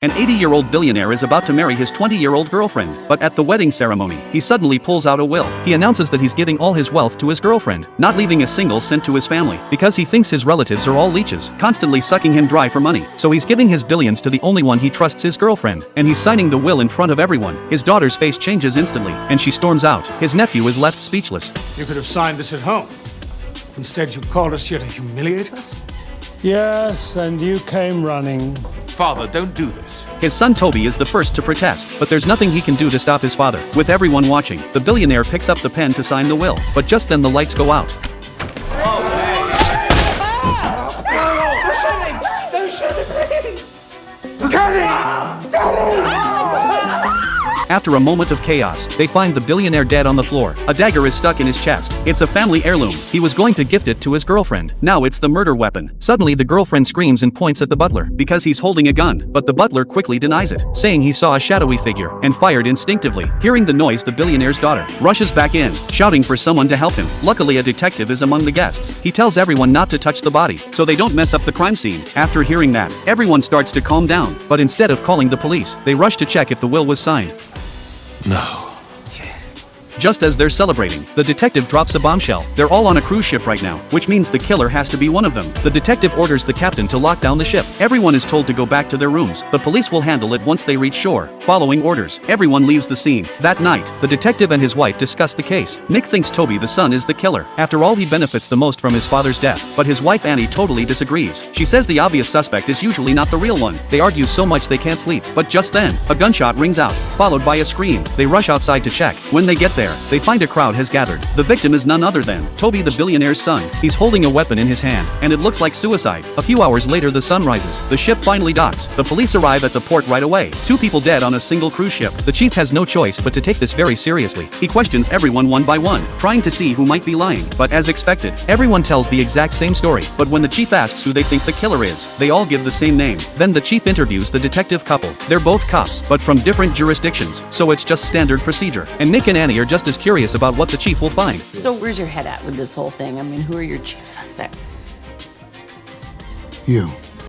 An 80-year-old billionaire is about to marry his 20-year-old girlfriend, but at the wedding ceremony, he suddenly pulls out a will. He announces that he's giving all his wealth to his girlfriend, not leaving a single cent to his family, because he thinks his relatives are all leeches, constantly sucking him dry for money. So he's giving his billions to the only one he trusts, his girlfriend, and he's signing the will in front of everyone. His daughter's face changes instantly, and she storms out. His nephew is left speechless. You could have signed this at home. Instead, you called us here to humiliate us? Yes, and you came running. Father, don't do this. His son Toby is the first to protest, but there's nothing he can do to stop his father. With everyone watching, the billionaire picks up the pen to sign the will, but just then the lights go out. After a moment of chaos, they find the billionaire dead on the floor. A dagger is stuck in his chest. It's a family heirloom. He was going to gift it to his girlfriend. Now it's the murder weapon. Suddenly the girlfriend screams and points at the butler, because he's holding a gun, but the butler quickly denies it, saying he saw a shadowy figure, and fired instinctively. Hearing the noise, the billionaire's daughter rushes back in, shouting for someone to help him. Luckily, a detective is among the guests. He tells everyone not to touch the body, so they don't mess up the crime scene. After hearing that, everyone starts to calm down, but instead of calling the police, they rush to check if the will was signed. No. Just as they're celebrating, the detective drops a bombshell. They're all on a cruise ship right now, which means the killer has to be one of them. The detective orders the captain to lock down the ship. Everyone is told to go back to their rooms. The police will handle it once they reach shore, following orders. Everyone leaves the scene. That night, the detective and his wife discuss the case. Nick thinks Toby the son is the killer. After all, he benefits the most from his father's death. But his wife Annie totally disagrees. She says the obvious suspect is usually not the real one. They argue so much they can't sleep. But just then, a gunshot rings out, followed by a scream. They rush outside to check. When they get there, they find a crowd has gathered. The victim is none other than Toby the billionaire's son. He's holding a weapon in his hand, and it looks like suicide. A few hours later, the sun rises. The ship finally docks. The police arrive at the port right away. 2 people dead on a single cruise ship. The chief has no choice but to take this very seriously. He questions everyone one by one, trying to see who might be lying. But as expected, everyone tells the exact same story. But when the chief asks who they think the killer is, they all give the same name. Then the chief interviews the detective couple. They're both cops, but from different jurisdictions, so it's just standard procedure. And Nick and Annie are just as curious about what the chief will find. So where's your head at with this whole thing? I mean, who are your chief suspects? You.